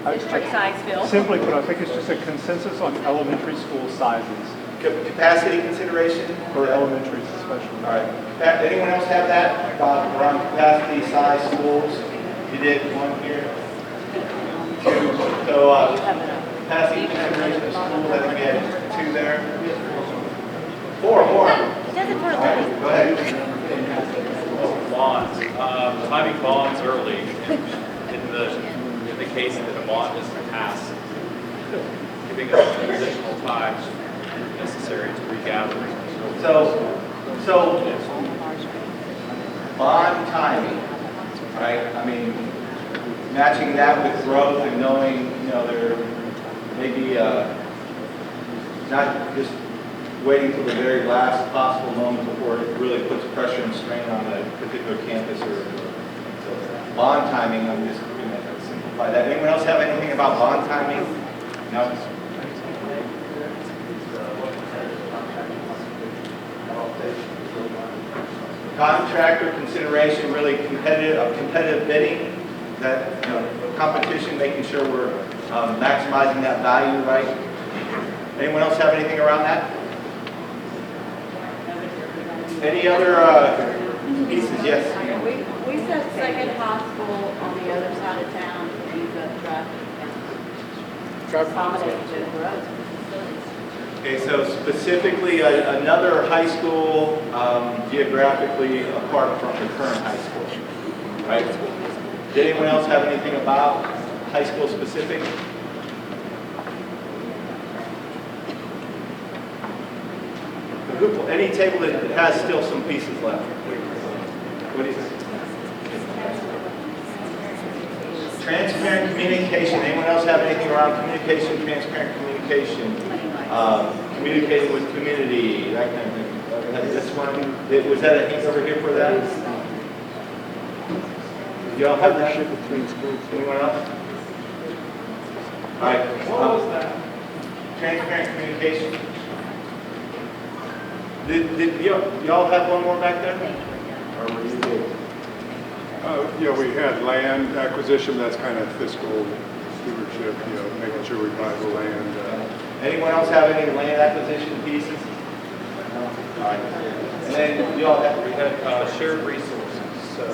or district size bill? Simply put, I think it's just a consensus on elementary school sizes. Capacity consideration? For elementaries especially. All right. Anyone else have that? Around capacity size schools? You did 1 here. 2. So capacity consideration of schools, I think we had 2 there. 4 more. It doesn't All right, go ahead. Bonds. Timing bonds early in the case that a bond is passed, giving us additional time necessary to regather. So bond timing, right? Matching that with growth and knowing, there may be not just waiting till the very last possible moment before it really puts pressure and strain on a particular campus or so bond timing. I'm just going to simplify that. Anyone else have anything about bond timing? No. Contractor consideration, really competitive bidding. That competition, making sure we're maximizing that value, right? Anyone else have anything around that? Any other pieces? Yes. We said second hospital on the other side of town to use up traffic. Accommodate to the roads. Okay, so specifically another high school geographically apart from the current high school, right? Did anyone else have anything about high school specific? Any table that has still some pieces left? What do you think? Transparent communication. Anyone else have anything around communication, transparent communication, communicating with community, that kind of thing? We have this one. Was that a hint over here for that? Y'all have that? between schools. Anyone else? All right. What was that? Transparent communication. Did y'all have one more back there? Or were you good? We had land acquisition, that's kind of fiscal stewardship, making sure we buy the land. Anyone else have any land acquisition pieces? No? All right. And then y'all have, We had shared resources. So,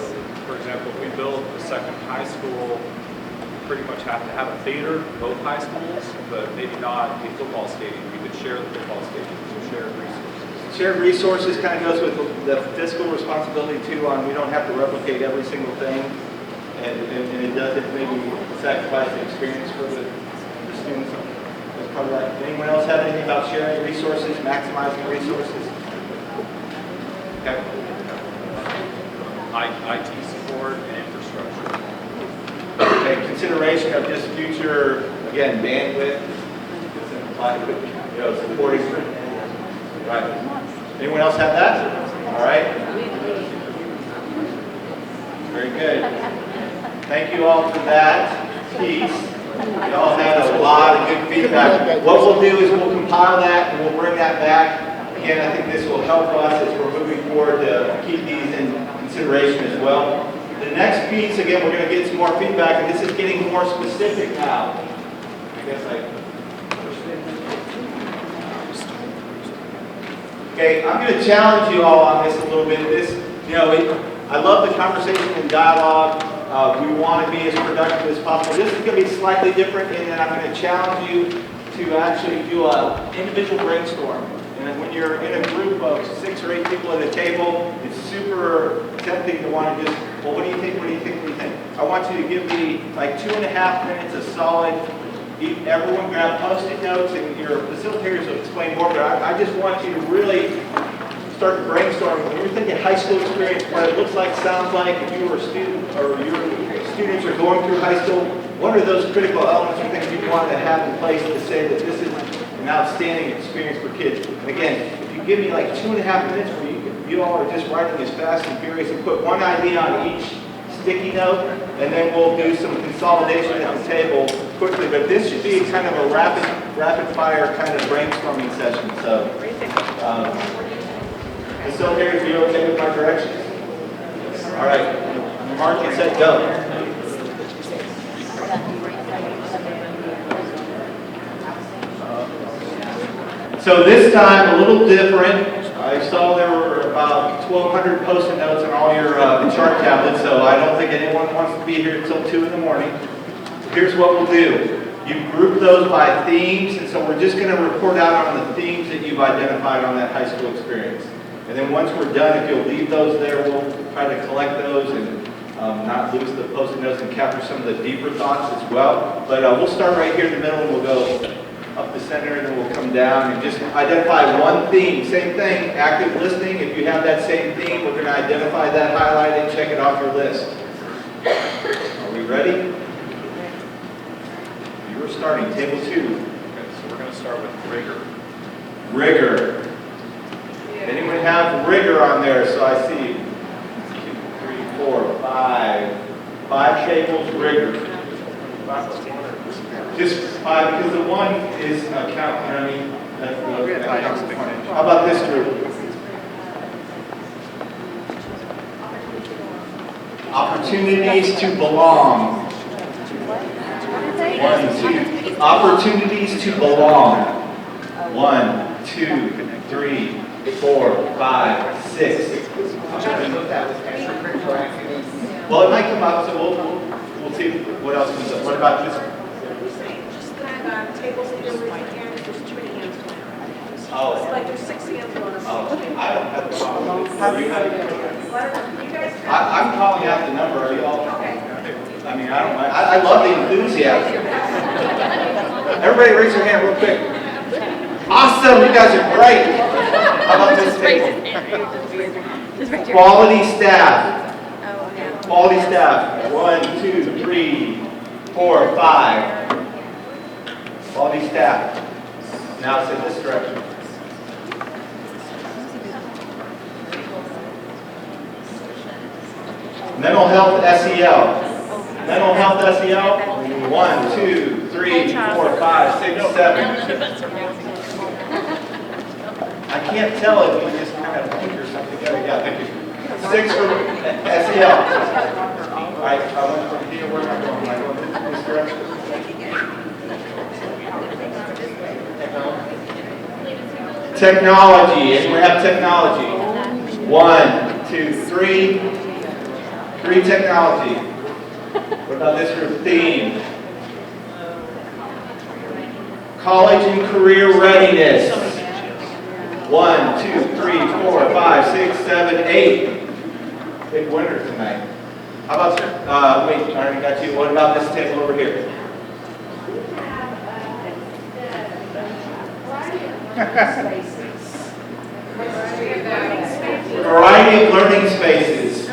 for example, if we build a second high school, we pretty much have to have a theater, both high schools, but maybe not a football stadium. We could share the football stadium, so shared resources. shared resources kind of goes with the fiscal responsibility too on we don't have to replicate every single thing. And it doesn't maybe sacrifice the experience for the students. That's probably right. Anyone else have anything about sharing resources, maximizing resources? Okay. IT support and infrastructure. Okay, consideration of just future, again, bandwidth, supporting. Right. Anyone else have that? All right. Very good. Thank you all for that piece. Y'all had a lot of good feedback. What we'll do is we'll compile that and we'll bring that back. Again, I think this will help us as we're moving forward to keep these in consideration as well. The next piece, again, we're going to get some more feedback, and this is getting more specific now. I guess Okay, I'm going to challenge you all on this a little bit. I love the conversation and dialogue. We want to be as productive as possible. This is going to be slightly different in that I'm going to challenge you to actually do an individual brainstorm. And when you're in a group of 6 or 8 people at a table, it's super tempting to want to just, well, what do you think, what do you think, what do you think? I want you to give me like 2.5 minutes of solid, everyone grab Post-it notes, and your facilitators will explain more, but I just want you to really start to brainstorm. When you're thinking high school experience, what it looks like, sounds like, if you were a student or your students are going through high school, what are those critical elements or things you want to have in place to say that this is an outstanding experience for kids? And again, if you give me like 2.5 minutes where you all are just writing as fast and furious and put one idea on each sticky note, and then we'll do some consolidation at the table quickly. But this should be kind of a rapid fire kind of brainstorming session. So, facilitators, are you okay with my directions? All right, Mark, get set, go. So this time, a little different. I saw there were about 1,200 Post-it notes on all your chart tablets, so I don't think anyone wants to be here until 2 in the morning. Here's what we'll do. You group those by themes, and so we're just going to report out on the themes that you've identified on that high school experience. And then once we're done, if you'll leave those there, we'll try to collect those and not lose the Post-it notes and capture some of the deeper thoughts as well. But we'll start right here in the middle, and we'll go up the center, and then we'll come down and just identify one theme. Same thing, active listening. If you have that same theme, we're going to identify that, highlight it, check it off your list. Are we ready? You were starting, table 2. Okay, so we're going to start with rigor. Rigor. Anyone have rigor on there? So I see 2, 3, 4, 5. 5 tables, rigor. Just 5, because the 1 is a count, you know what I mean? How about this group? Opportunities to belong. 1, 2. Opportunities to belong. 1, 2, 3, 4, 5, 6. Well, it might come up, so we'll see what else comes up. What about this? Just that tables that don't raise their hand, there's too many hands going around. Oh. It's like there's 6 hands going around. Oh, I don't have the problem. You You guys I'm calling out the number. Are you all? Okay. I mean, I don't mind. I love the enthusiasm. Everybody raise your hand real quick. Awesome, you guys are great. How about this table? Quality staff. Quality staff. 1, 2, 3, 4, 5. Quality staff. Now it's in this direction. Mental health SEL. Mental health SEL. 1, 2, 3, 4, 5, 6, 7. I can't tell if you just kind of think or something together. Yeah, thank you. 6 for SEL. All right, I want from here. Where am I going? Am I going this direction? Technology. Anyone have technology? 1, 2, 3. 3 technology. What about this group? Theme. College and career readiness. 1, 2, 3, 4, 5, 6, 7, 8. Big winner tonight. How about, wait, I already got you. What about this table over here? Variety of learning spaces.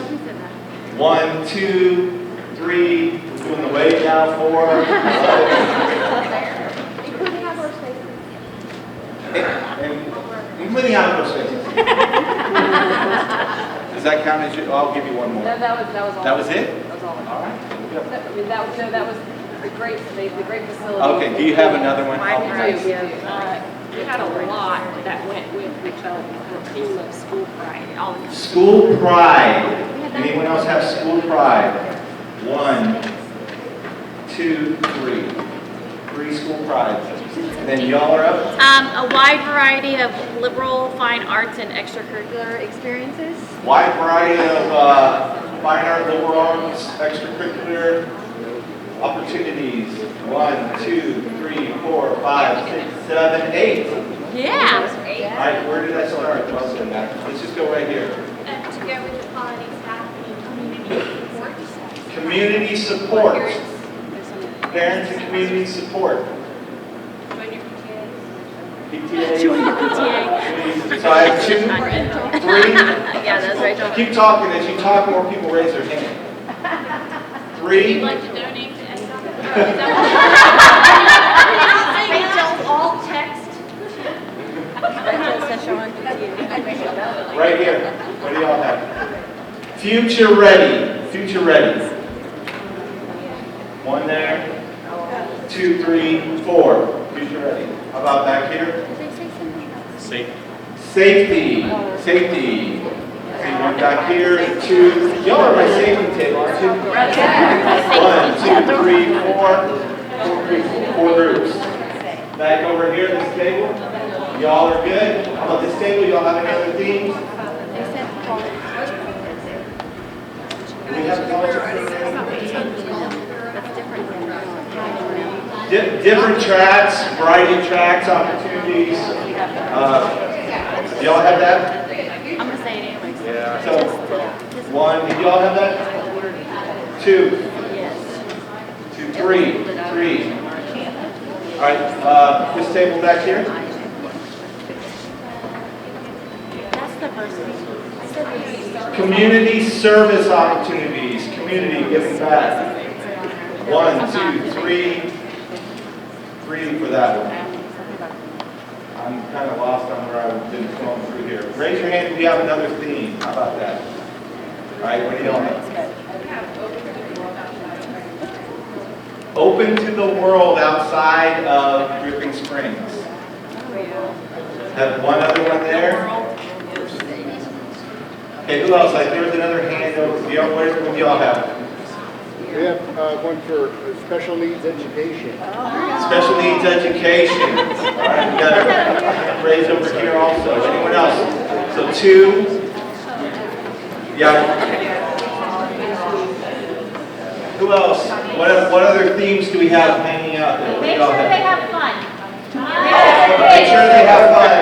1, 2, 3. We're doing the wave now. 4. Including outdoor spaces. Does that count as you? I'll give you one more. That was all. That was it? That was all. All right. I mean, that was the great facility. Okay. Do you have another one? We had a lot that went with the theme of school pride. School pride. Anyone else have school pride? 1, 2, 3. 3 school prides. And then y'all are up. A wide variety of liberal, fine arts, and extracurricular experiences. Wide variety of fine art, liberal arts, extracurricular opportunities. 1, 2, 3, 4, 5, 6, 7, 8. Yeah. All right, where did I start? Let's just go right here. To go with the quality staff and community support. Community support. Parents and community support. PTA. Join the PTA. So I have 2, 3. Yeah, that's right. Keep talking. As you talk, more people raise their hand. 3. Would like to donate to any Rachel, all text. Right here. What do y'all have? Future ready. Future ready. 1 there. 2, 3, 4. Future ready. How about back here? Safety. Safety. Safety. Okay, 1 back here. 2. Y'all are my safety table, aren't you? 1, 2, 3, 4. 4 groups. Back over here, this table. Y'all are good. How about this table? Y'all have any other themes? Do we have college? Different tracks, variety of tracks, opportunities. Do y'all have that? I'm going to say it anyways. Yeah. So, 1, did y'all have that? 2. 2, 3. 3. All right, this table back here. That's the first thing. Community service opportunities. Community giving back. 1, 2, 3. 3 for that one. I'm kind of lost on where I've been going through here. Raise your hand if you have another theme. How about that? All right, what do y'all have? Open to the world outside of Dripping Springs. Have one other one there? Okay, who else? Like, there was another hand over. What do y'all have? We have one for special needs education. Special needs education. All right, we got a raise over here also. Anyone else? So 2. Yeah. Who else? What other themes do we have hanging out there? What do Make y'all sure have? they have fun. Make sure they have fun.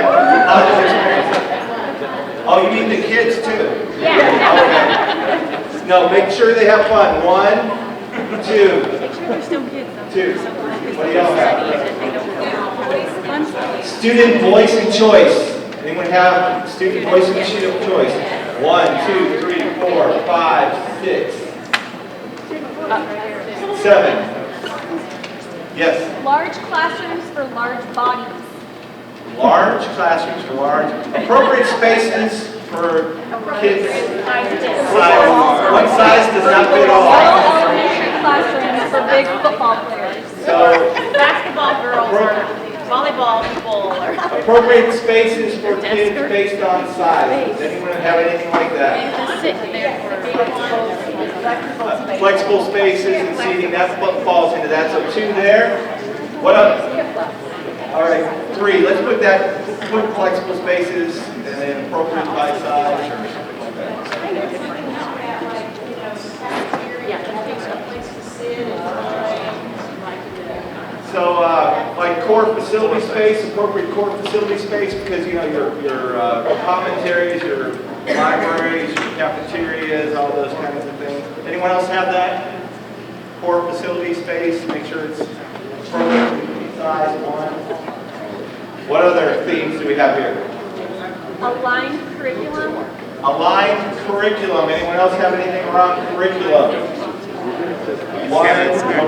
Oh, you mean the kids too? Yeah. Okay. No, make sure they have fun. 1, 2. Make sure they're still kids. 2. What do y'all have? Student voice and choice. Anyone have student voice and choice? 1, 2, 3, 4, 5, 6, 7. Yes. Large classrooms for large bodies. Large classrooms for large. Appropriate spaces for kids. Size. One size does not fit all. Elementary classrooms for big football players. So Basketball girls or volleyball people or. appropriate spaces for kids based on size. Does anyone have anything like that? Flexible spaces and seating, that falls into that. So 2 there. What else? All right, 3. Let's put flexible spaces and then appropriate by size. So, like core facility space, appropriate core facility space, because you know your commentaries, your libraries, your cafeterias, all those kinds of things. Anyone else have that? Core facility space, make sure it's appropriate size 1. What other themes do we have here? Aligned curriculum. Aligned curriculum. Anyone else have anything around curriculum? 1,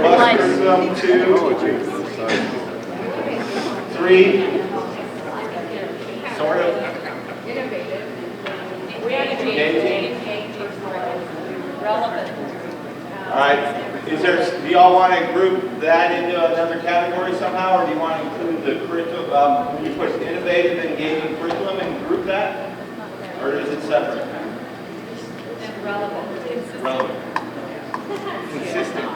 robust curriculum. 2, 3, sort of. Relevant. All right. Do y'all want to group that into another category somehow, or do you want to include the curriculum? When you put innovative and engaging curriculum and group that, or is it separate? Relevant. Relevant. Consistent.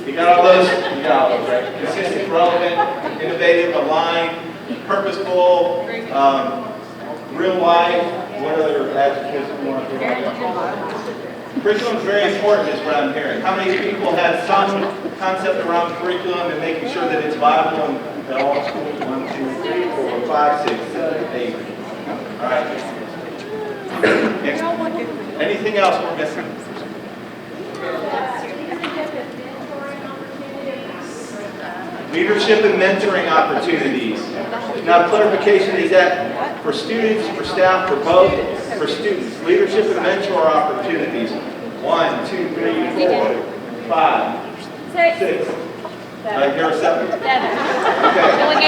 You got all those? You got all those, right? Consistent, relevant, innovative, aligned, purposeful, real life. What other adjectives do you want to put? Curriculum is very important, is what I'm hearing. How many people have some concept around curriculum and making sure that it's viable in all schools? 1, 2, 3, 4, 5, 6, 7, 8. All right. Anything else we're missing? Leadership and mentoring opportunities. Now, clarification, is that for students, for staff, for both? For students, leadership and mentor opportunities. 1, 2, 3, 4, 5, 6. Right here, 7. Okay.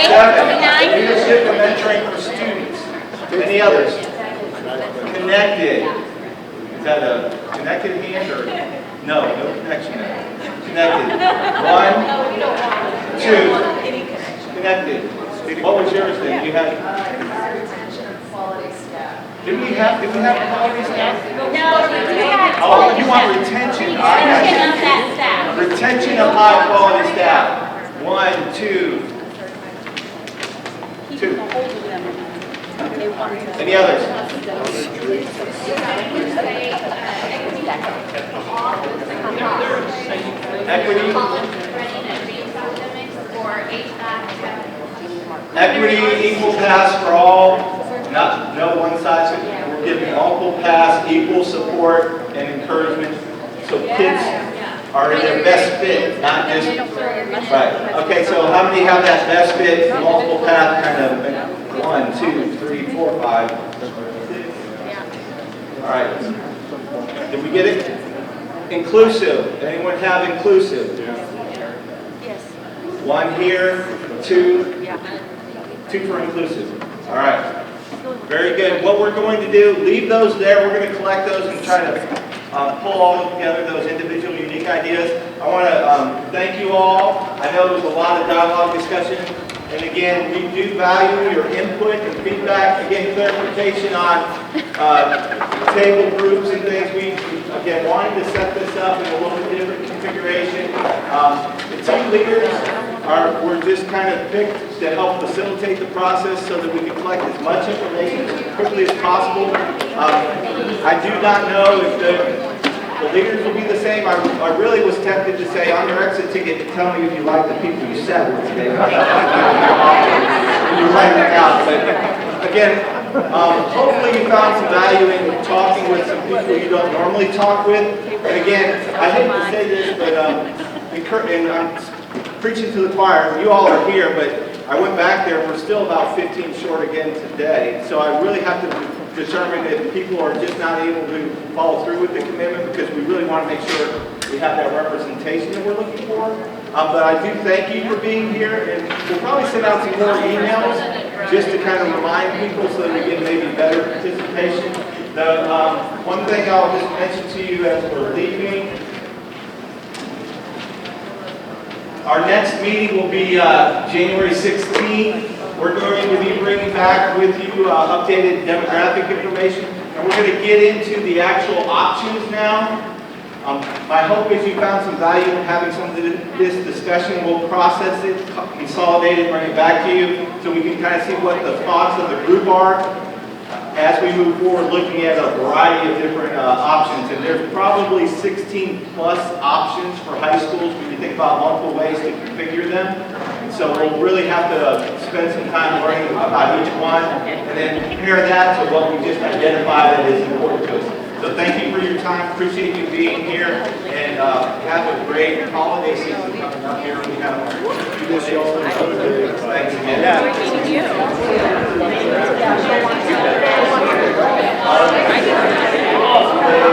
7. Leadership and mentoring for students. Any others? Connected. Is that a connected hand or no? No connection there. Connected. 1, 2. Connected. What was yours then? You had Retention of quality staff. Did we have quality staff? No, Oh, you want retention. Retention of that staff. Retention of high quality staff. 1, 2. Keeping a hold of them. They want to. Any others? Equity, equal pass for all, no one size. We're giving multiple pass, equal support and encouragement, so kids are in their best fit, not just right. Okay, so how many have that best fit, multiple pass kind of 1, 2, 3, 4, 5, 6. All right. Did we get it? Inclusive. Anyone have inclusive? Yes. 1 here, 2. 2 for inclusive. All right. Very good. What we're going to do, leave those there. We're going to collect those and try to pull all together those individual unique ideas. I want to thank you all. I know there's a lot of dialogue, discussion. And again, we do value your input and feedback. Again, clarification on table groups and things. We, again, wanted to set this up in a little bit different configuration. The team leaders we're just kind of picked to help facilitate the process so that we can collect as much information as quickly as possible. I do not know if the leaders will be the same. I really was tempted to say, on your exit ticket, tell me if you like the people you sat with today. You write them out. But again, hopefully you found some value in talking with some people you don't normally talk with. And again, I hate to say this, but and I'm preaching to the choir. You all are here, but I went back there. We're still about 15 short again today. So I really have to determine if people are just not able to follow through with the commitment, because we really want to make sure we have that representation that we're looking for. But I do thank you for being here, and we'll probably send out some more emails just to kind of remind people so that we get maybe better participation. The one thing I'll just mention to you as we're leaving, our next meeting will be January 16th. We're going to be bringing back with you updated demographic information, and we're going to get into the actual options now. My hope is you found some value in having some of this discussion. We'll process it, consolidate it, bring it back to you so we can kind of see what the thoughts of the group are as we move forward looking at a variety of different options. And there's probably 16 plus options for high schools when you think about multiple ways to configure them. And so we'll really have to spend some time learning about each one and then compare that to what we just identified that is important to us. So thank you for your time. Appreciate you being here, and have a great holiday season coming up here. We have a few more days. Thanks again. Meeting you.